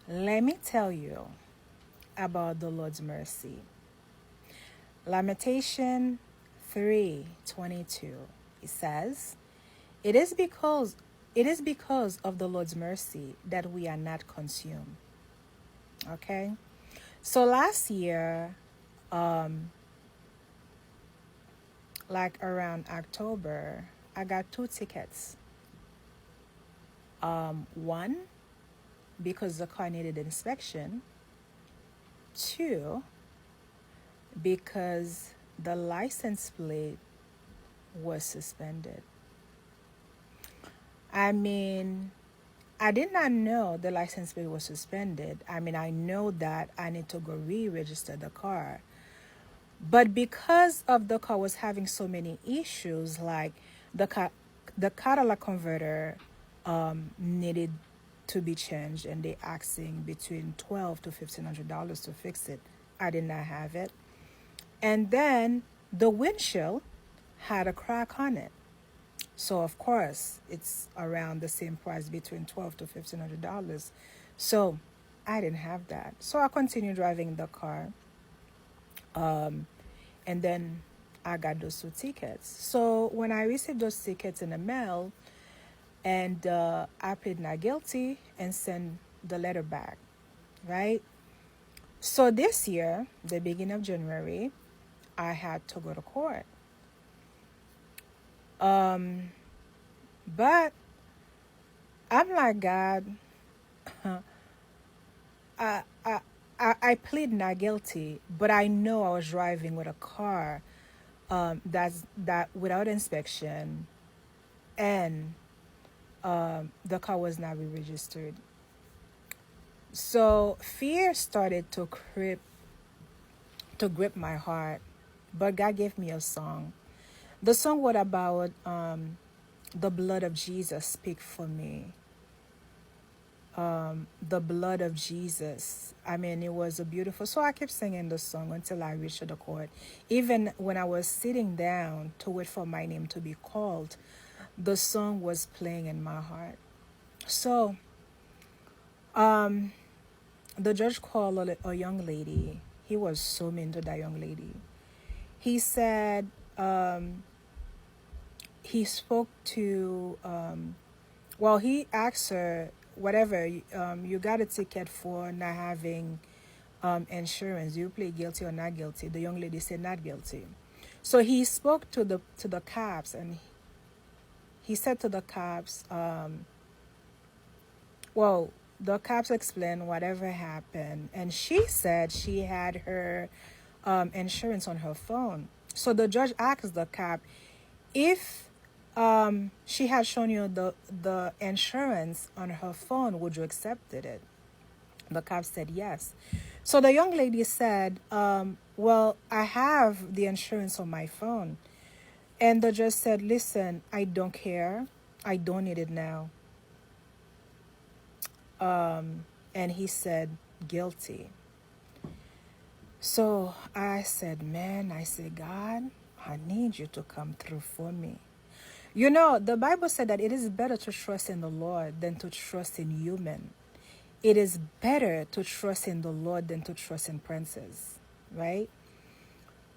Let me tell you about the Lord's mercy. Lamentation 3:22. It says, "It is because of the Lord's mercy that we are not consumed." Okay? So last year, like around October, I got two tickets. One because the car needed inspection. Two, because the license plate was suspended. I mean, I did not know the license plate was suspended. I mean, I know that I need to go re-register the car. But because of the car was having so many issues, like the car, the catalytic converter needed to be changed, and they asking between $1,200 to $1,500 to fix it. I did not have it, and then the windshield had a crack on it. So of course it's around the same price between $1,200 to $1,500. So I didn't have that. So I continued driving the car. And then I got those two tickets. So when I received those tickets in the mail, and I plead not guilty and sent the letter back, right? So this year, the beginning of January, I had to go to court. But I'm like, God, I, I, I plead not guilty, but I know I was driving with a car that without inspection, and the car was not re-registered. So fear started to grip my heart, but God gave me a song. The song was about the blood of Jesus speak for me. The blood of Jesus. I mean, it was a beautiful. So I kept singing the song until I reached the court. Even when I was sitting down to wait for my name to be called, the song was playing in my heart. So the judge called a young lady. He was so mean to that young lady. He said he spoke to, well, he asked her, whatever, you got a ticket for not having insurance. Do you plead guilty or not guilty? The young lady said not guilty. So he spoke to the cops, and he said to the cops, well, the cops explained whatever happened, and she said she had her insurance on her phone. So the judge asked the cop if she had shown you the insurance on her phone, would you accepted it? The cop said yes. So the young lady said, well, I have the insurance on my phone. And the judge said, listen, I don't care. I don't need it now. And he said, guilty. So I said, man, I said, God, I need you to come through for me. You know, the Bible said that it is better to trust in the Lord than to trust in human. It is better to trust in the Lord than to trust in princes, right?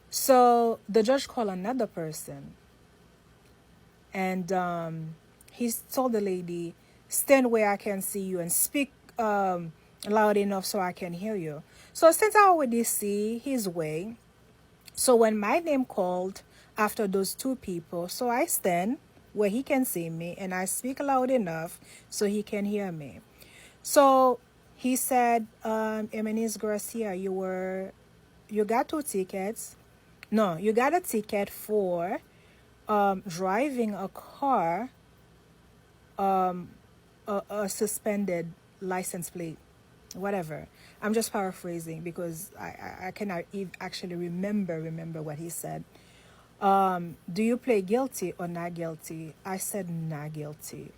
So the judge called another person, and he told the lady, stand where I can see you and speak loud enough so I can hear you. So since I already see his way, so when my name called after those two people, so I stand where he can see me and I speak loud enough so he can hear me. So he said, Eminis Garcia, you got two tickets. No, you got a ticket for driving a car, a suspended license plate, whatever. I'm just paraphrasing because I cannot actually remember what he said. Do you plead guilty or not guilty? I said not guilty.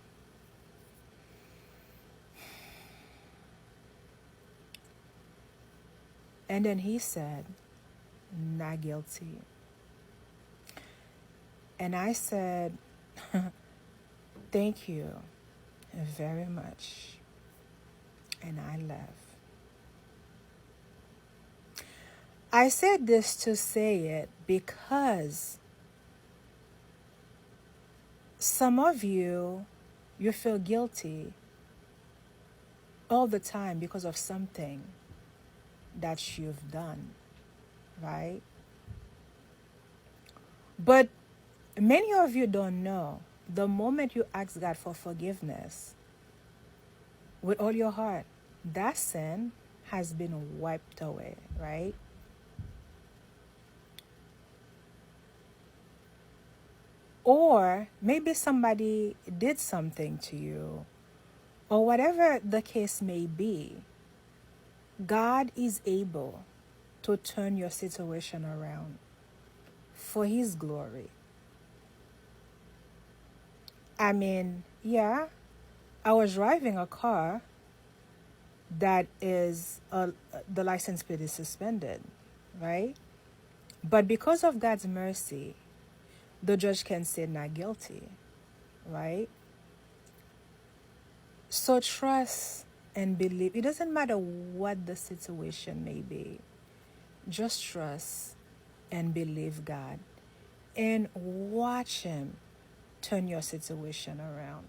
And then he said, not guilty. And I said, thank you very much. and I left. I said this to say it because some of you, you feel guilty all the time because of something that you've done, right? But many of you don't know, the moment you ask God for forgiveness with all your heart, that sin has been wiped away, right? Or maybe somebody did something to you, or whatever the case may be, God is able to turn your situation around for His glory. I mean, yeah, I was driving a car that is, the license plate is suspended, right? But because of God's mercy, the judge can say not guilty, right? So trust and believe. It doesn't matter what the situation may be. Just trust and believe God and watch Him turn your situation around.